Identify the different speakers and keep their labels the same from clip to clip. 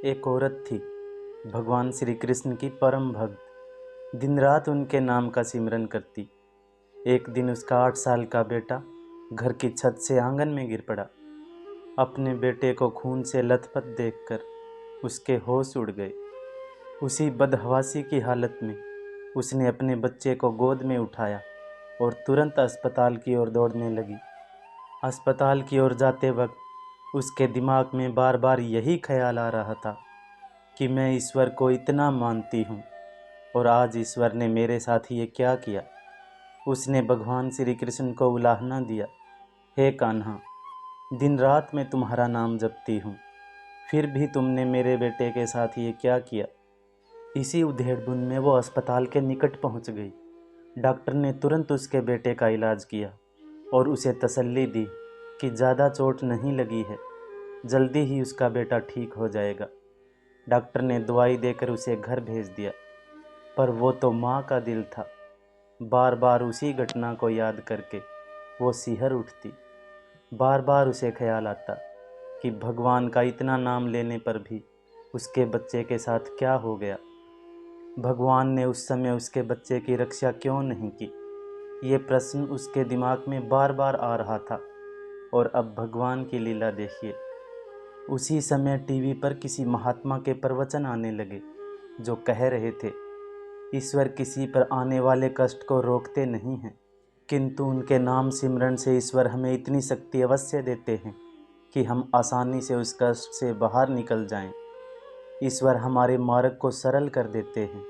Speaker 1: एक औरत थी, भगवान श्री कृष्ण की परम भक्त। दिन रात उनके नाम का सिमरन करती। एक दिन उसका 8 साल का बेटा घर की छत से आंगन में गिर पड़ा। अपने बेटे को खून से लथपथ देखकर उसके होश उड़ गए। उसी बदहवासी की हालत में उसने अपने बच्चे को गोद में उठाया और तुरंत अस्पताल की ओर दौड़ने लगी। अस्पताल की ओर जाते वक्त उसके दिमाग में बार बार यही ख्याल आ रहा था कि मैं ईश्वर को इतना मानती हूँ और आज ईश्वर ने मेरे साथ ये क्या किया। उसने भगवान श्री कृष्ण को उलाहना दिया, हे कान्हा, दिन रात मैं तुम्हारा नाम जपती हूँ, फिर भी तुमने मेरे बेटे के साथ ये क्या किया। इसी उधेड़-बुन में वो अस्पताल के निकट पहुँच गई। डॉक्टर ने तुरंत उसके बेटे का इलाज किया और उसे तसल्ली दी कि ज़्यादा चोट नहीं लगी है, जल्दी ही उसका बेटा ठीक हो जाएगा। डॉक्टर ने दवाई देकर उसे घर भेज दिया, पर वो तो माँ का दिल था। बार बार उसी घटना को याद करके वो सिहर उठती। बार बार उसे ख्याल आता कि भगवान का इतना नाम लेने पर भी उसके बच्चे के साथ क्या हो गया। भगवान ने उस समय उसके बच्चे की रक्षा क्यों नहीं की। ये प्रश्न उसके दिमाग में बार बार आ रहा था। और अब भगवान की लीला देखिए। उसी समय टीवी पर किसी महात्मा के प्रवचन आने लगे जो कह रहे थे, ईश्वर किसी पर आने वाले कष्ट को रोकते नहीं हैं, किंतु उनके नाम सिमरन से ईश्वर हमें इतनी शक्ति अवश्य देते हैं कि हम आसानी से उस कष्ट से बाहर निकल जाएं। ईश्वर हमारे मार्ग को सरल कर देते हैं,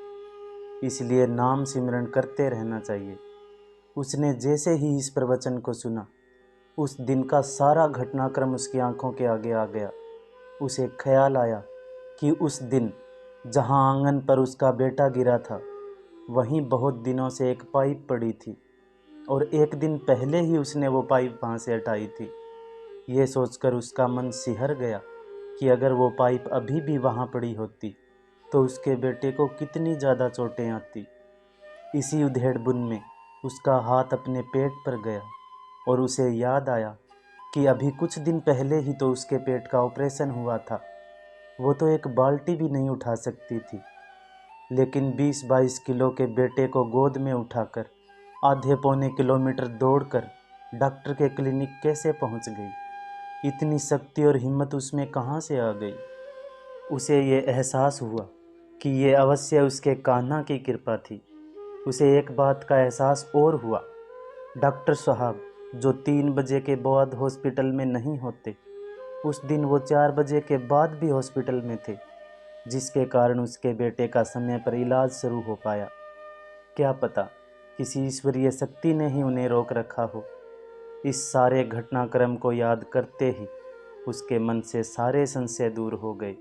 Speaker 1: इसलिए नाम सिमरन करते रहना चाहिए। उसने जैसे ही इस प्रवचन को सुना, उस दिन का सारा घटनाक्रम उसकी आंखों के आगे आ गया। उसे ख्याल आया कि उस दिन जहां आंगन पर उसका बेटा गिरा था, वहीं बहुत दिनों से एक पाइप पड़ी थी और एक दिन पहले ही उसने वो पाइप वहाँ से हटाई थी। ये सोचकर उसका मन सिहर गया कि अगर वो पाइप अभी भी वहाँ पड़ी होती तो उसके बेटे को कितनी ज़्यादा चोटें आती। इसी उधेड़-बुन में उसका हाथ अपने पेट पर गया और उसे याद आया कि अभी कुछ दिन पहले ही तो उसके पेट का ऑपरेशन हुआ था। वो तो एक बाल्टी भी नहीं उठा सकती थी, लेकिन 20-22 किलो के बेटे को गोद में उठाकर आधे पौने किलोमीटर दौड़कर डॉक्टर के क्लिनिक कैसे पहुंच गई। इतनी शक्ति और हिम्मत उसमें कहाँ से आ गई। उसे ये एहसास हुआ कि ये अवश्य उसके कान्हा की कृपा थी। उसे एक बात का एहसास और हुआ, डॉक्टर साहब जो 3 बजे के बाद हॉस्पिटल में नहीं होते, उस दिन वो 4 बजे के बाद भी हॉस्पिटल में थे, जिसके कारण उसके बेटे का समय पर इलाज शुरू हो पाया। क्या पता किसी ईश्वरीय शक्ति ने ही उन्हें रोक रखा हो। इस सारे घटनाक्रम को याद करते ही उसके मन से सारे संशय दूर हो गए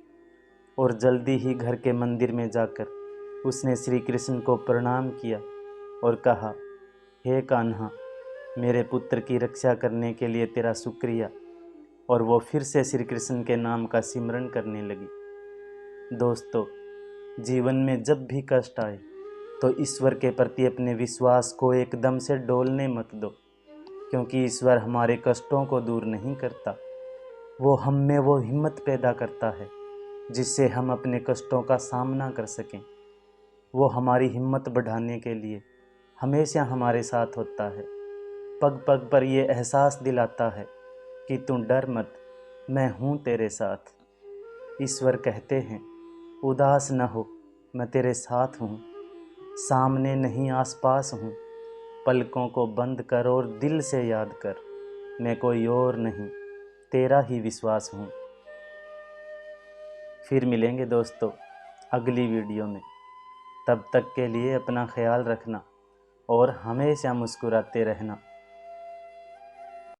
Speaker 1: और जल्दी ही घर के मंदिर में जाकर उसने श्री कृष्ण को प्रणाम किया और कहा, हे कान्हा, मेरे पुत्र की रक्षा करने के लिए तेरा शुक्रिया। और वो फिर से श्री कृष्ण के नाम का सिमरन करने लगी। दोस्तों, जीवन में जब भी कष्ट आए तो ईश्वर के प्रति अपने विश्वास को एकदम से डोलने मत दो, क्योंकि ईश्वर हमारे कष्टों को दूर नहीं करता। वो हम में वो हिम्मत पैदा करता है जिससे हम अपने कष्टों का सामना कर सकें। वो हमारी हिम्मत बढ़ाने के लिए हमेशा हमारे साथ होता है। पग पग पर ये एहसास दिलाता है कि तू डर मत, मैं हूँ तेरे साथ। ईश्वर कहते हैं, उदास न हो, मैं तेरे साथ हूँ, सामने नहीं आसपास हूँ। पलकों को बंद कर और दिल से याद कर, मैं कोई और नहीं, तेरा ही विश्वास हूँ। फिर मिलेंगे दोस्तों अगली वीडियो में। तब तक के लिए अपना ख्याल रखना और हमेशा मुस्कुराते रहना।